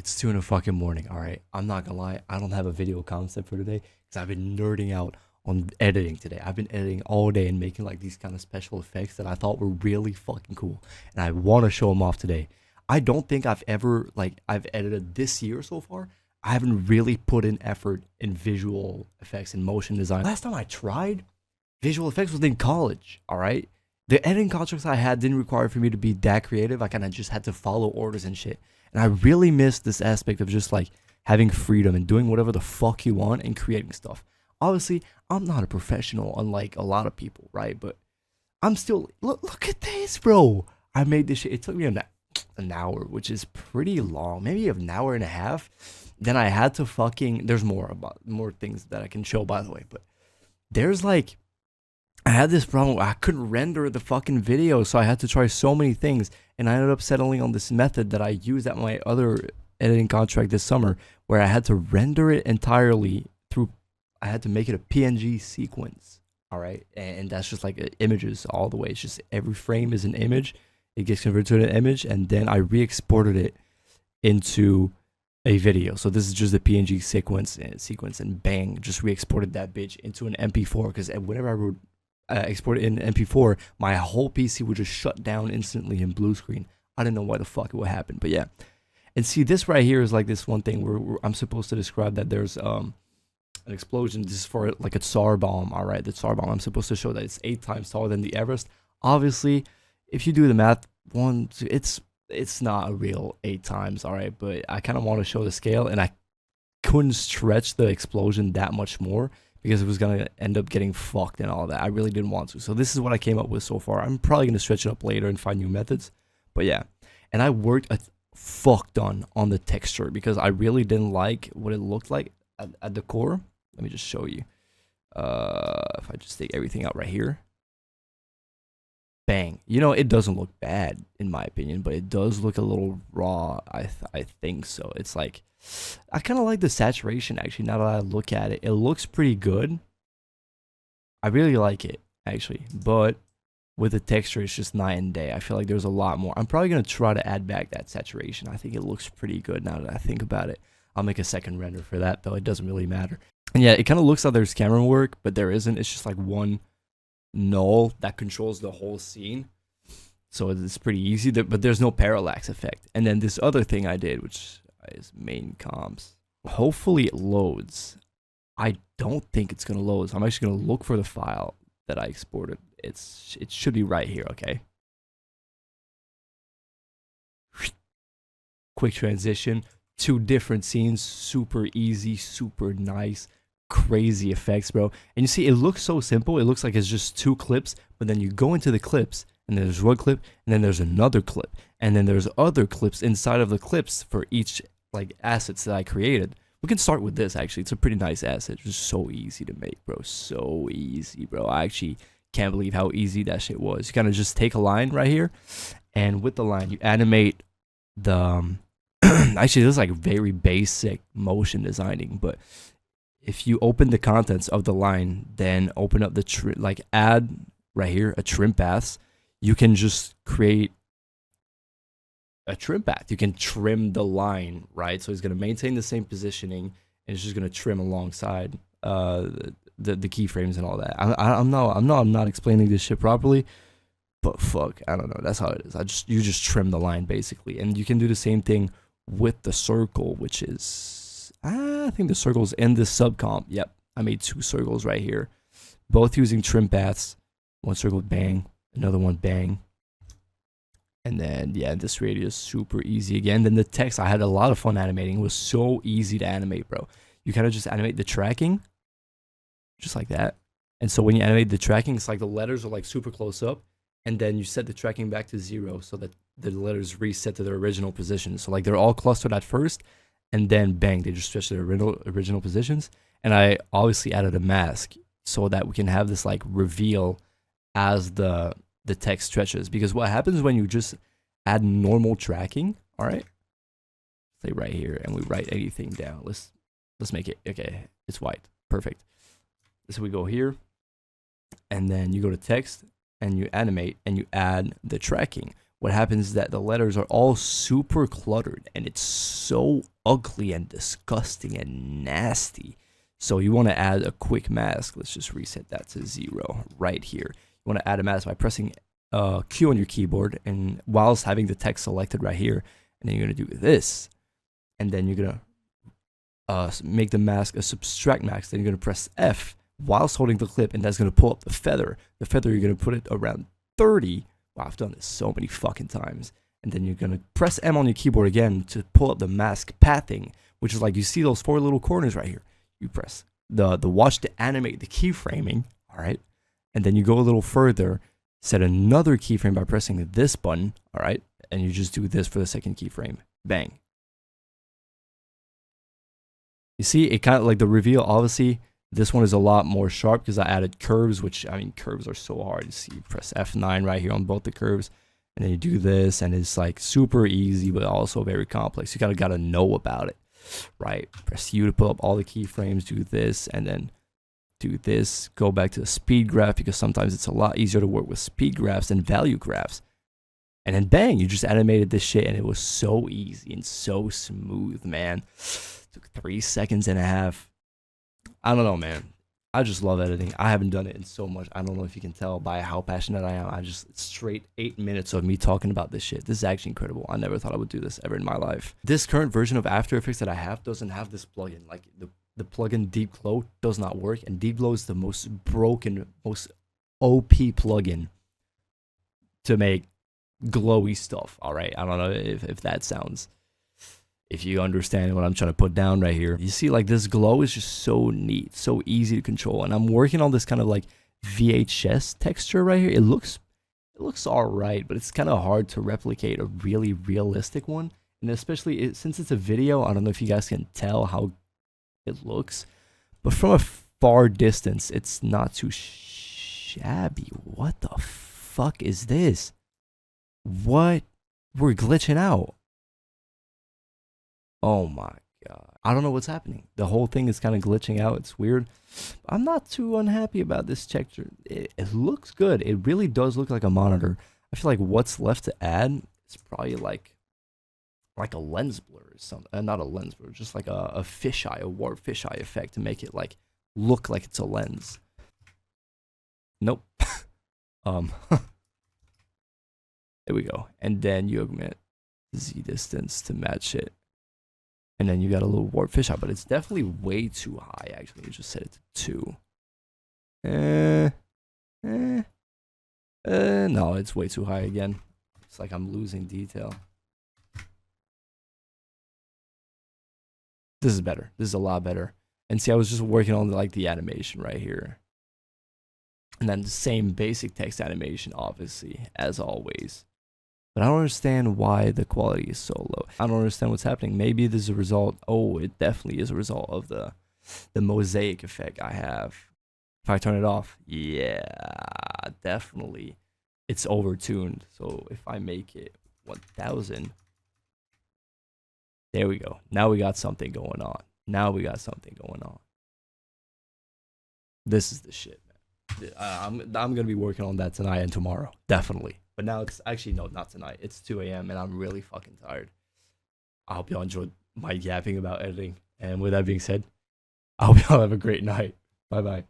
It's 2 in the fucking morning, alright? I'm not gonna lie, I don't have a video concept for today because I've been nerding out on editing today. I've been editing all day and making like these kind of special effects that I thought were really fucking cool. And I want to show them off today. I don't think I've ever, I've edited this year so far. I haven't really put in effort in visual effects and motion design. Last time I tried visual effects was in college, alright? The editing contracts I had didn't require for me to be that creative. I kind of just had to follow orders and shit. And I really miss this aspect of just like having freedom and doing whatever the fuck you want and creating stuff. Obviously, I'm not a professional unlike a lot of people, right? But I'm still, look at this, bro. I made this shit. It took me an hour, which is pretty long. Maybe an hour and a half. Then I had to fucking, there's more things that I can show, by the way. But there's like, I had this problem where I couldn't render the fucking video, so I had to try so many things, and I ended up settling on this method that I used at my other editing contract this summer, where I had to render it entirely through, I had to make it a PNG sequence, alright, and that's just like images all the way. It's just every frame is an image, it gets converted to an image, and then I re-exported it into a video. So this is just a PNG sequence, and bang, just re-exported that bitch into an MP4, because whenever I would export it in MP4, my whole PC would just shut down instantly in blue screen. I didn't know why the fuck it would happen, but yeah. And see, this right here is like this one thing where I'm supposed to describe that there's an explosion. This is for like a Tsar bomb, all right? The Tsar bomb. I'm supposed to show that it's 8 times taller than the Everest. Obviously, if you do the math, it's not a real 8 times, all right? But I kind of want to show the scale, and I couldn't stretch the explosion that much more, because it was going to end up getting fucked and all that. I really didn't want to. So this is what I came up with so far. I'm probably going to stretch it up later and find new methods. But yeah. And I worked a fuck ton on the texture because I really didn't like what it looked like at the core. Let me just show you. If I just take everything out right here. Bang. You know, it doesn't look bad in my opinion, but it does look a little raw. I think so. It's like, I kind of like the saturation actually. Now that I look at it, it looks pretty good. I really like it actually, but with the texture, it's just night and day. I feel like there's a lot more. I'm probably gonna try to add back that saturation. I think it looks pretty good now that I think about it. I'll make a second render for that though. It doesn't really matter. And yeah, it kind of looks like there's camera work, but there isn't. It's just like one null that controls the whole scene. So it's pretty easy, but there's no parallax effect. And then this other thing I did, which is main comps. Hopefully it loads. I don't think it's gonna load, so I'm actually gonna look for the file that I exported. It should be right here, okay? Quick transition, 2 different scenes, super easy, super nice, crazy effects, bro. And you see, it looks so simple. It looks like it's just 2 clips, but then you go into the clips, and there's one clip, and then there's another clip, and then there's other clips inside of the clips for each like assets that I created. We can start with this actually. It's a pretty nice asset. It's just so easy to make, bro. So easy, bro. I actually can't believe how easy that shit was. You kind of just take a line right here, and with the line you animate the actually this is like very basic motion designing, but if you open the contents of the line, then open up the add right here a trim paths, you can just create a trim path. You can trim the line, right? So it's going to maintain the same positioning, and it's just going to trim alongside the keyframes and all that. I'm not explaining this shit properly, but fuck, I don't know. That's how it is. You just trim the line basically, and you can do the same thing with the circle, which is I think the circle's in the subcomp. Yep, I made 2 circles right here, both using trim paths. One circle bang, another one bang. And then, yeah, this radius super easy again. Then the text, I had a lot of fun animating. It was so easy to animate, bro. You kind of just animate the tracking, just like that. And so when you animate the tracking, it's like the letters are like super close up. And then you set the tracking back to 0 so that the letters reset to their original position. So like they're all clustered at first, and then bang, they just stretch to their original positions. And I obviously added a mask so that we can have this like reveal as the text stretches, because what happens when you just add normal tracking, all right, say right here, and we write anything down, let's make it, okay, it's white, perfect. So we go here, and then you go to text, and you animate, and you add the tracking. what happens is that the letters are all super cluttered and it's so ugly and disgusting and nasty. So you want to add a quick mask. Let's just reset that to 0 right here. You want to add a mask by pressing Q on your keyboard and whilst having the text selected right here. And then you're going to do this. And then you're going to make the mask a subtract mask. Then you're going to press F whilst holding the clip, and that's going to pull up the feather. The feather, you're going to put it around 30. Wow, I've done this so many fucking times. And then you're going to press M on your keyboard again to pull up the mask pathing, which is like, you see those 4 little corners right here. You press the watch to animate the keyframing, all right? And then you go a little further, set another keyframe by pressing this button, all right? And you just do this for the second keyframe. Bang. You see, it kind of like the reveal, obviously, this one is a lot more sharp because I added curves, which, I mean, curves are so hard. You see, you press F9 right here on both the curves, and then you do this, and it's like super easy, but also very complex. You kind of got to know about it, right? Press U to pull up all the keyframes, do this, and then do this. Go back to the speed graph because sometimes it's a lot easier to work with speed graphs than value graphs. And then bang, you just animated this shit, and it was so easy and so smooth, man. Took 3 seconds and a half. I don't know, man. I just love editing. I haven't done it in so much. I don't know if you can tell by how passionate I am. I just straight 8 minutes of me talking about this shit. This is actually incredible. I never thought I would do this ever in my life. This current version of After Effects that I have doesn't have this plugin. Like the plugin Deep Glow does not work, and Deep Glow is the most broken, most OP plugin to make glowy stuff. All right, I don't know if that sounds, if you understand what I'm trying to put down right here. You see, like, this glow is just so neat, so easy to control, and I'm working on this kind of like VHS texture right here. It looks all right, but it's kind of hard to replicate a really realistic one, and especially since it's a video. I don't know if you guys can tell how it looks, but from a far distance, it's not too shabby. What the fuck is this? What? We're glitching out. Oh my god. I don't know what's happening. The whole thing is kind of glitching out. It's weird. I'm not too unhappy about this texture. It looks good. It really does look like a monitor. I feel like what's left to add is probably like a lens blur or something. Not a lens blur, just like a fisheye, a warp fisheye effect to make it like look like it's a lens. Nope. There we go. And then you augment Z distance to match it. And then you got a little warp fisheye, but it's definitely way too high, actually. You just set it to 2. No, it's way too high again. It's like I'm losing detail. This is better. This is a lot better. And see, I was just working on like the animation right here. And then the same basic text animation, obviously, as always. But I don't understand why the quality is so low. I don't understand what's happening. Maybe this is a result. Oh, it definitely is a result of the mosaic effect I have. If I turn it off, yeah, definitely. It's overtuned. So if I make it 1000, there we go. Now we got something going on. Now we got something going on. This is the shit, man. I'm gonna be working on that tonight and tomorrow, definitely. But now it's actually, no, not tonight. It's 2 a.m. and I'm really fucking tired. I hope y'all enjoyed my yapping about editing. And with that being said, I hope y'all have a great night. Bye bye.